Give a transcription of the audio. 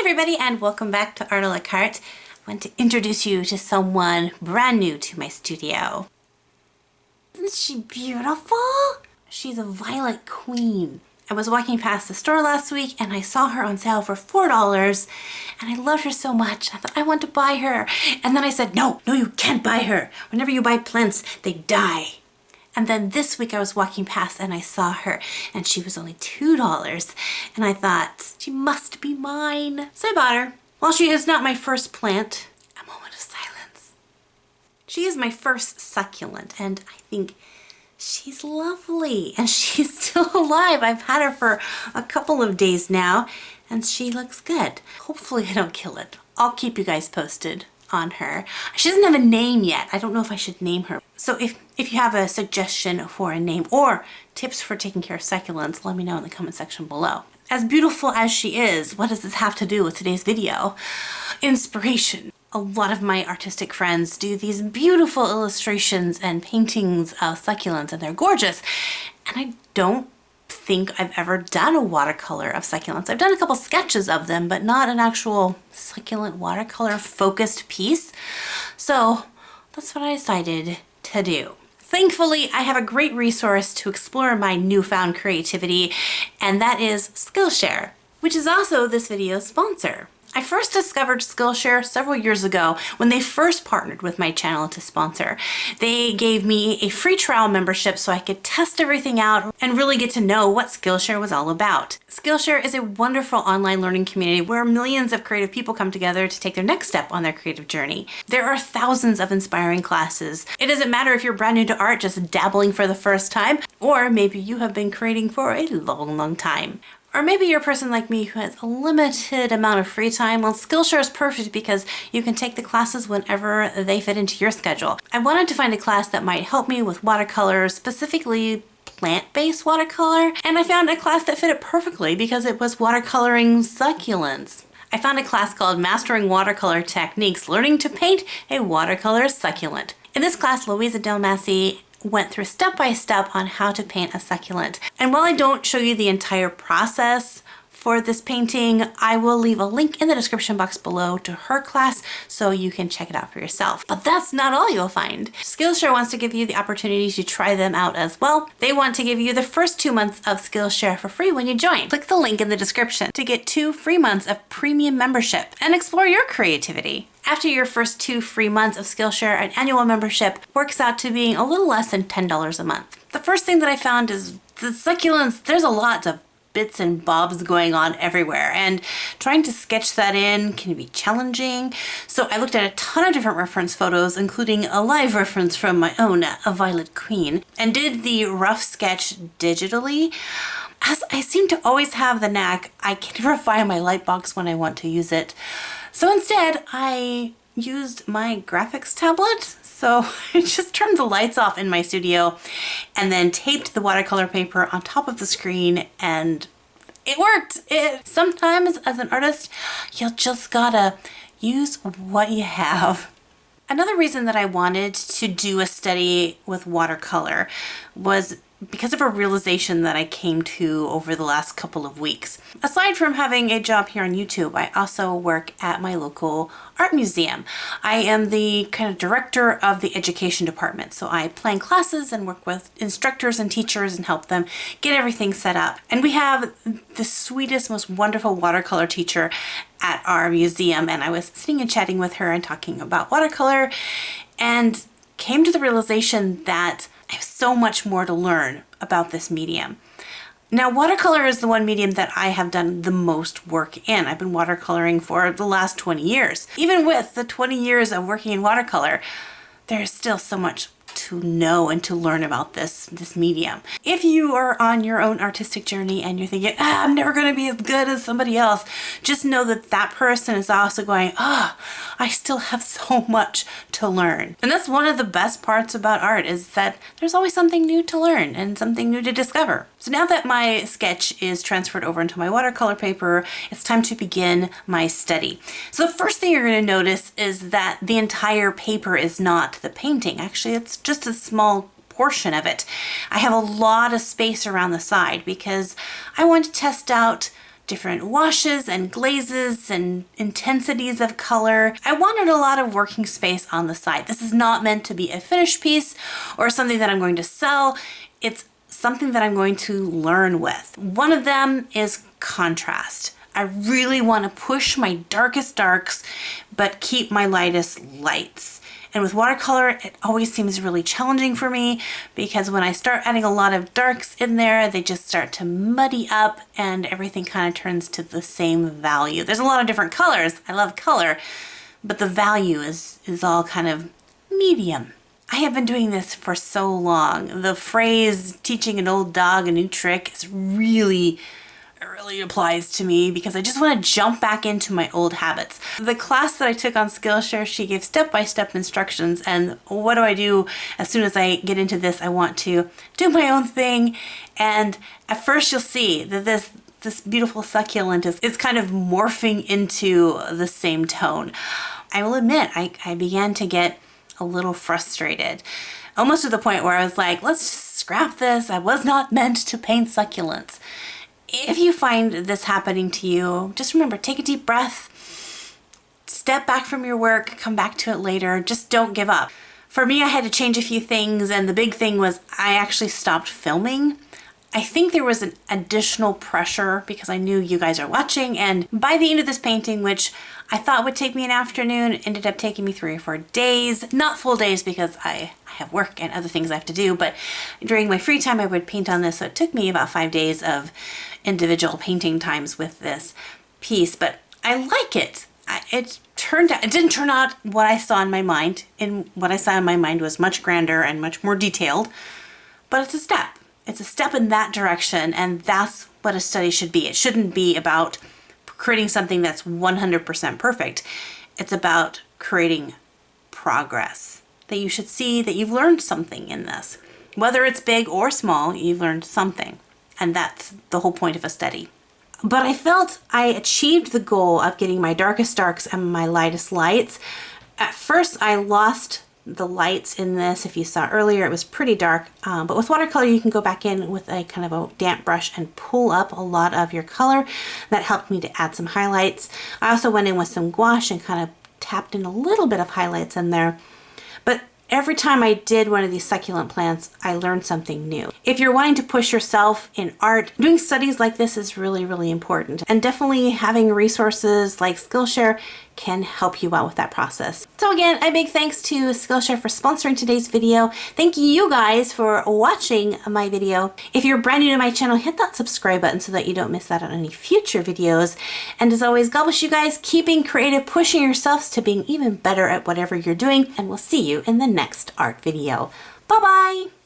everybody, and welcome back to Art a la Carte. I want to introduce you to someone brand new to my studio. Isn't she beautiful? She's a violet queen. I was walking past the store last week and I saw her on sale for $4 and I loved her so much. I thought, I want to buy her. And then I said, no, you can't buy her. Whenever you buy plants, they die. And then this week I was walking past and I saw her and she was only $2. And I thought, she must be mine. So I bought her. While she is not my first plant, a moment of silence. She is my first succulent and I think she's lovely and she's still alive. I've had her for a couple of days now and she looks good. Hopefully I don't kill it. I'll keep you guys posted on her. She doesn't have a name yet. I don't know if I should name her. So if you have a suggestion for a name or tips for taking care of succulents, let me know in the comment section below. As beautiful as she is, what does this have to do with today's video? Inspiration. A lot of my artistic friends do these beautiful illustrations and paintings of succulents and they're gorgeous. And I don't think I've ever done a watercolor of succulents. I've done a couple sketches of them, but not an actual succulent watercolor focused piece. So that's what I decided to do. Thankfully, I have a great resource to explore my newfound creativity, and that is Skillshare, which is also this video's sponsor. I first discovered Skillshare several years ago when they first partnered with my channel to sponsor. They gave me a free trial membership so I could test everything out and really get to know what Skillshare was all about. Skillshare is a wonderful online learning community where millions of creative people come together to take their next step on their creative journey. There are thousands of inspiring classes. It doesn't matter if you're brand new to art, just dabbling for the first time, or maybe you have been creating for a long time. Or maybe you're a person like me who has a limited amount of free time. Well, Skillshare is perfect because you can take the classes whenever they fit into your schedule. I wanted to find a class that might help me with watercolors, specifically plant-based watercolor, and I found a class that fit it perfectly because it was watercoloring succulents. I found a class called Mastering Watercolor Techniques, Learning to Paint a Watercolor Succulent. In this class, Louisa Del Massey went through step-by-step on how to paint a succulent. And while I don't show you the entire process for this painting, I will leave a link in the description box below to her class so you can check it out for yourself. But that's not all you'll find. Skillshare wants to give you the opportunity to try them out as well. They want to give you the first 2 months of Skillshare for free when you join. Click the link in the description to get 2 free months of premium membership and explore your creativity. After your first 2 free months of Skillshare, an annual membership works out to being a little less than $10 a month. The first thing that I found is the succulents, there's a lot of bits and bobs going on everywhere, and trying to sketch that in can be challenging. So I looked at a ton of different reference photos, including a live reference from my own, A Violet Queen, and did the rough sketch digitally. As I seem to always have the knack, I can never find my light box when I want to use it. So instead, I used my graphics tablet. So I just turned the lights off in my studio and then taped the watercolor paper on top of the screen, and it worked. Sometimes as an artist, you just gotta use what you have. Another reason that I wanted to do a study with watercolor was because of a realization that I came to over the last couple of weeks. Aside from having a job here on YouTube, I also work at my local art museum. I am the kind of director of the education department, so I plan classes and work with instructors and teachers and help them get everything set up. And we have the sweetest, most wonderful watercolor teacher at our museum, and I was sitting and chatting with her and talking about watercolor and came to the realization that I have so much more to learn about this medium. Now, watercolor is the one medium that I have done the most work in. I've been watercoloring for the last 20 years. Even with the 20 years of working in watercolor, there's still so much to know and to learn about this medium. If you are on your own artistic journey and you're thinking, I'm never going to be as good as somebody else, just know that that person is also going, I still have so much to learn. And that's one of the best parts about art, is that there's always something new to learn and something new to discover. So now that my sketch is transferred over into my watercolor paper, it's time to begin my study. So the first thing you're going to notice is that the entire paper is not the painting. Actually, it's just a small portion of it. I have a lot of space around the side because I want to test out different washes and glazes and intensities of color. I wanted a lot of working space on the side. This is not meant to be a finished piece or something that I'm going to sell. It's something that I'm going to learn with. One of them is contrast. I really want to push my darkest darks, but keep my lightest lights. And with watercolor, it always seems really challenging for me because when I start adding a lot of darks in there, they just start to muddy up and everything kind of turns to the same value. There's a lot of different colors. I love color, but the value is all kind of medium. I have been doing this for so long. The phrase teaching an old dog a new trick is really applies to me because I just want to jump back into my old habits. The class that I took on Skillshare, she gave step-by-step instructions, and what do I do as soon as I get into this? I want to do my own thing, and at first you'll see that this beautiful succulent is kind of morphing into the same tone. I will admit, I began to get a little frustrated, almost to the point where I was like, let's just scrap this. I was not meant to paint succulents. If you find this happening to you, just remember, take a deep breath, step back from your work, come back to it later, just don't give up. For me, I had to change a few things, and the big thing was I actually stopped filming. I think there was an additional pressure because I knew you guys are watching, and by the end of this painting, which I thought would take me an afternoon, ended up taking me 3 or 4 days. Not full days because I have work and other things I have to do, but during my free time I would paint on this, so it took me about 5 days of individual painting times with this piece, but I like it. It didn't turn out what I saw in my mind, and what I saw in my mind was much grander and much more detailed, but it's a step. It's a step in that direction, and that's what a study should be. It shouldn't be about creating something that's 100% perfect. It's about creating progress, that you should see that you've learned something in this. Whether it's big or small, you've learned something, and that's the whole point of a study. But I felt I achieved the goal of getting my darkest darks and my lightest lights. At first, I lost the lights in this. If you saw earlier, it was pretty dark, but with watercolor you can go back in with a kind of a damp brush and pull up a lot of your color. That helped me to add some highlights. I also went in with some gouache and kind of tapped in a little bit of highlights in there. But every time I did one of these succulent plants, I learned something new. If you're wanting to push yourself in art, doing studies like this is really important. And definitely having resources like Skillshare can help you out with that process. So again, a big thanks to Skillshare for sponsoring today's video. Thank you guys for watching my video. If you're brand new to my channel, hit that subscribe button so that you don't miss out on any future videos. And as always, God bless you guys, keeping creative, pushing yourselves to being even better at whatever you're doing, and we'll see you in the next art video. Bye-bye!